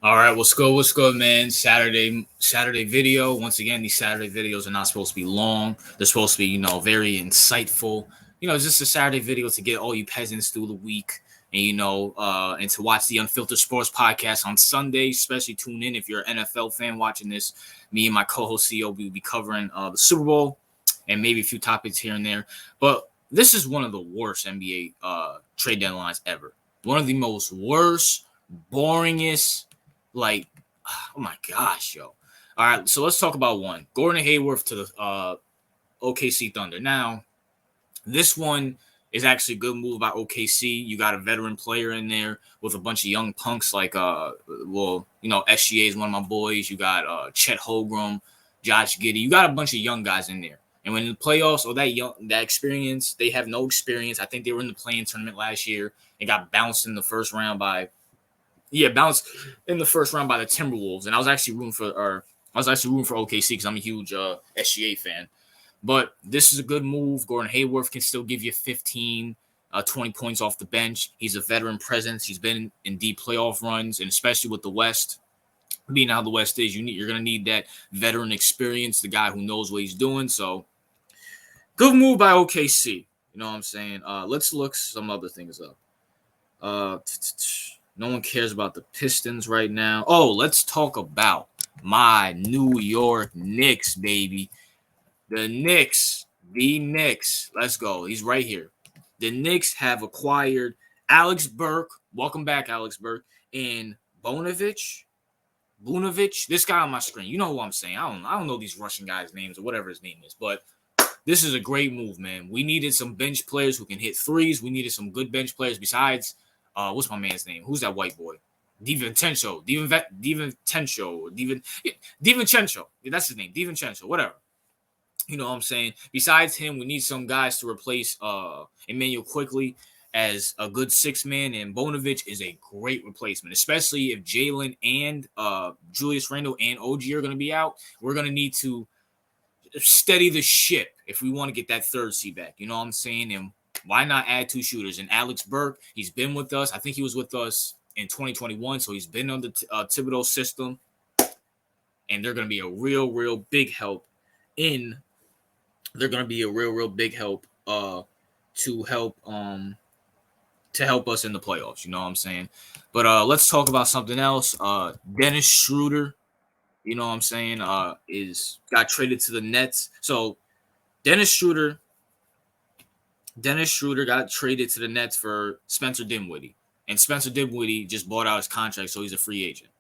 All right, what's good? What's good, man? Saturday video. Once again, these Saturday videos are not supposed to be long. They're supposed to be, very insightful. It's just a Saturday video to get all you peasants through the week, and and to watch the Unfiltered Sports podcast on Sunday. Especially tune in if you're an NFL fan watching this. Me and my co-host CEO will be covering the Super Bowl and maybe a few topics here and there. But this is one of the worst NBA trade deadlines ever. One of the most worst, boringest. Like, oh my gosh, yo. All right, so let's talk about one. Gordon Hayward to the OKC Thunder. Now, this one is actually a good move by OKC. You got a veteran player in there with a bunch of young punks like SGA is one of my boys. You got Chet Holmgren, Josh Giddey. You got a bunch of young guys in there. And when in the playoffs or that experience, they have no experience. I think they were in the play-in tournament last year and got bounced in the first round by the Timberwolves, and I was actually rooting for OKC because I'm a huge SGA fan. But this is a good move. Gordon Hayward can still give you 15, 20 points off the bench. He's a veteran presence. He's been in deep playoff runs, and especially with the West, being how the West is, you're going to need that veteran experience, the guy who knows what he's doing. So, good move by OKC. You know what I'm saying? Let's look some other things up. No one cares about the Pistons right now. Oh, let's talk about my New York Knicks, baby. The Knicks. Let's go. He's right here. The Knicks have acquired Alex Burke. Welcome back, Alex Burke. And Bunovic. This guy on my screen. You know who I'm saying. I don't know these Russian guys' names or whatever his name is. But this is a great move, man. We needed some bench players who can hit threes. We needed some good bench players besides – what's my man's name? Who's that white boy? DiVincenzo. Yeah, that's his name. DiVincenzo. Whatever. You know what I'm saying? Besides him, we need some guys to replace Emmanuel quickly as a good six-man, and Bunovic is a great replacement, especially if Jalen and Julius Randle and OG are going to be out. We're going to need to steady the ship if we want to get that third seed back. You know what I'm saying? And why not add two shooters? And Alex Burke, he's been with us. I think he was with us in 2021, so he's been on the Thibodeau system. And they're going to be a real big help to help us in the playoffs. You know what I'm saying? But let's talk about something else. Dennis Schroeder, you know what I'm saying, got traded to the Nets. So Dennis Schroeder got traded to the Nets for Spencer Dinwiddie. And Spencer Dinwiddie just bought out his contract, so he's a free agent.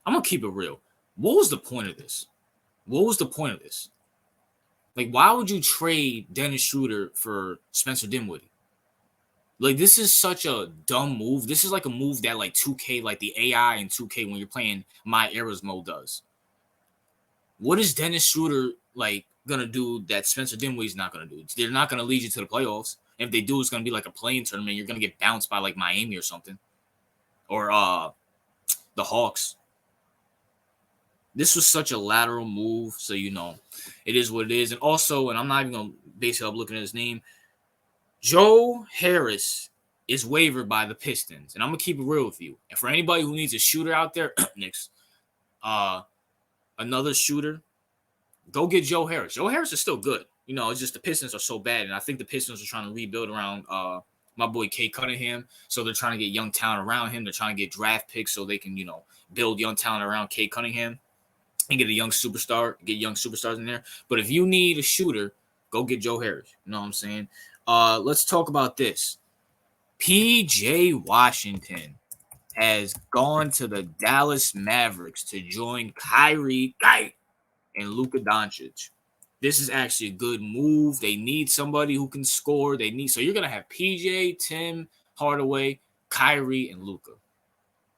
I'm going to keep it real. What was the point of this? Like, why would you trade Dennis Schroeder for Spencer Dinwiddie? Like, this is such a dumb move. This is like a move that, like, 2K, like the AI in 2K when you're playing My Eras mode does. What is Dennis Schroeder, like, gonna do that Spencer Dinwiddie's not gonna do? They're not gonna lead you to the playoffs. And if they do, it's gonna be like a play-in tournament. You're gonna get bounced by like Miami or something, or the Hawks. This was such a lateral move, so it is what it is. And also, and I'm not even gonna base it up looking at his name. Joe Harris is waived by the Pistons, and I'm gonna keep it real with you. And for anybody who needs a shooter out there, Knicks, another shooter. Go get Joe Harris. Joe Harris is still good. It's just the Pistons are so bad. And I think the Pistons are trying to rebuild around my boy Cade Cunningham. So they're trying to get young talent around him. They're trying to get draft picks so they can, build young talent around Cade Cunningham and get young superstars in there. But if you need a shooter, go get Joe Harris. You know what I'm saying? Let's talk about this. P.J. Washington has gone to the Dallas Mavericks to join Kyrie and Luka Doncic. This is actually a good move. They need somebody who can score. So you're gonna have PJ, Tim Hardaway, Kyrie, and Luka.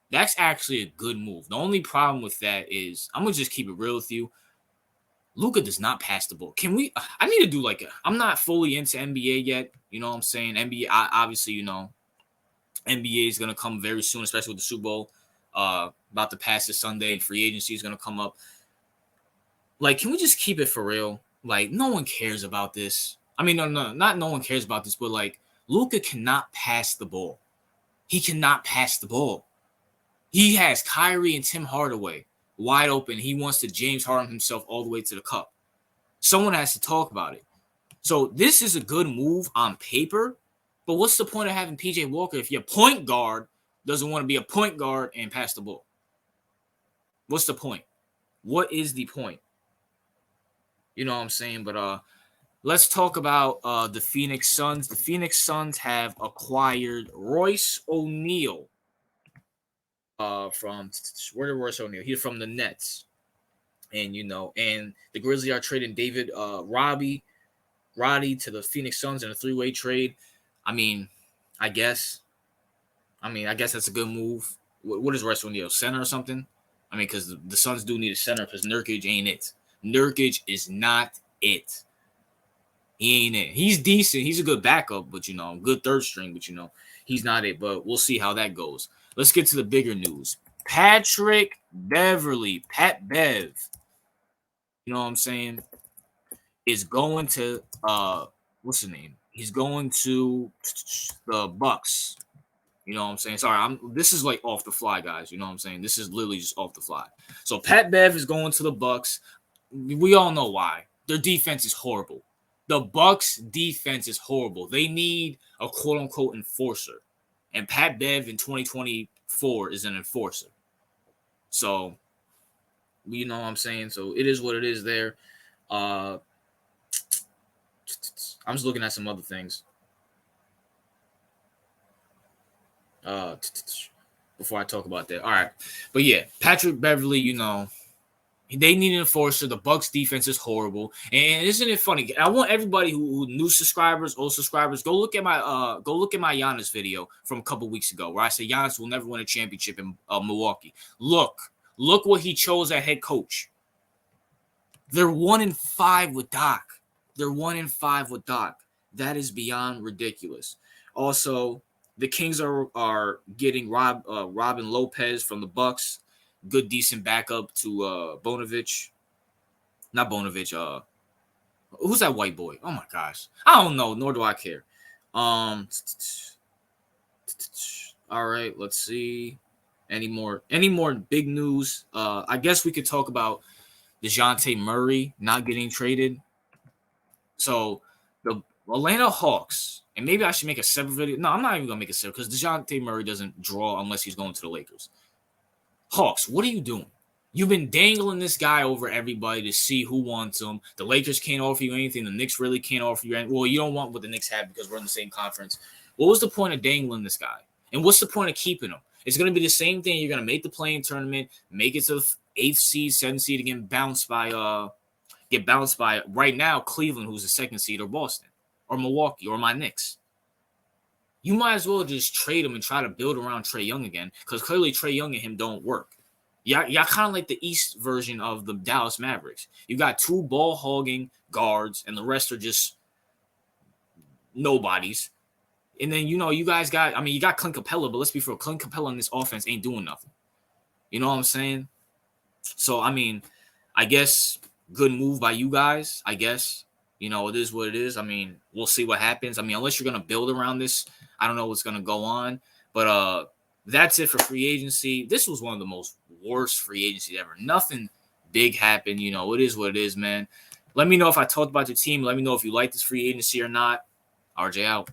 That's actually a good move. The only problem with that is I'm gonna just keep it real with you. Luka does not pass the ball. I need to do I'm not fully into NBA yet. You know what I'm saying? NBA, obviously, NBA is gonna come very soon, especially with the Super Bowl. About to pass this Sunday, and free agency is gonna come up. Like, can we just keep it for real? Like, no one cares about this. I mean, not no one cares about this, but, like, Luka cannot pass the ball. He cannot pass the ball. He has Kyrie and Tim Hardaway wide open. He wants to James Harden himself all the way to the cup. Someone has to talk about it. So this is a good move on paper, but what's the point of having PJ Walker if your point guard doesn't want to be a point guard and pass the ball? What's the point? What is the point? You know what I'm saying? But let's talk about the Phoenix Suns. The Phoenix Suns have acquired Royce O'Neal from where did Royce O'Neal? He's from the Nets. And and the Grizzlies are trading David Roddy to the Phoenix Suns in a three-way trade. I mean, I guess that's a good move. What is Royce O'Neal? Center or something? I mean, because the Suns do need a center because Nurkic ain't it. Nurkic is not it. He ain't it. He's decent. He's a good backup, but good third string, but he's not it. But we'll see how that goes. Let's get to the bigger news. Patrick Beverley, Pat Bev, you know what I'm saying, is going to what's the name? He's going to the Bucks. You know what I'm saying? Sorry, this is like off the fly, guys. You know what I'm saying? This is literally just off the fly. So Pat Bev is going to the Bucks. We all know why. Their defense is horrible. The Bucks defense is horrible. They need a quote unquote enforcer. And Pat Bev in 2024 is an enforcer. So, you know what I'm saying? So it is what it is there. I'm just looking at some other things. Before I talk about that. All right. But yeah, Patrick Beverley, they need an enforcer. The Bucks defense is horrible. And isn't it funny? I want everybody who new subscribers, old subscribers, go look at my Giannis video from a couple weeks ago where I said Giannis will never win a championship in Milwaukee. Look what he chose at head coach. They're 1-5 with Doc. That is beyond ridiculous. Also, the Kings are getting Robin Lopez from the Bucks. Good, decent backup to Bonovich. Not Bonovich. Who's that white boy? Oh my gosh, I don't know. Nor do I care. All right, let's see. Any more big news? I guess we could talk about DeJounte Murray not getting traded. So the Atlanta Hawks, and maybe I should make a separate video. No, I'm not even gonna make a separate because DeJounte Murray doesn't draw unless he's going to the Lakers. Hawks, what are you doing? You've been dangling this guy over everybody to see who wants him. The Lakers can't offer you anything. The Knicks really can't offer you anything. Well, you don't want what the Knicks have because we're in the same conference. What was the point of dangling this guy? And what's the point of keeping him? It's going to be the same thing. You're going to make the play-in tournament, make it to the 8th seed, 7th seed, and get bounced by right now Cleveland, who's the 2nd seed, or Boston, or Milwaukee, or my Knicks. You might as well just trade him and try to build around Trae Young again, because clearly Trae Young and him don't work. Y'all kind of like the East version of the Dallas Mavericks. You got 2 ball-hogging guards, and the rest are just nobodies. And then, you guys you got Clint Capella, but let's be real, Clint Capella in this offense ain't doing nothing. You know what I'm saying? So, I guess good move by you guys, I guess. It is what it is. We'll see what happens. Unless you're going to build around this, I don't know what's going to go on. But that's it for free agency. This was one of the most worst free agencies ever. Nothing big happened. It is what it is, man. Let me know if I talked about your team. Let me know if you like this free agency or not. RJ out.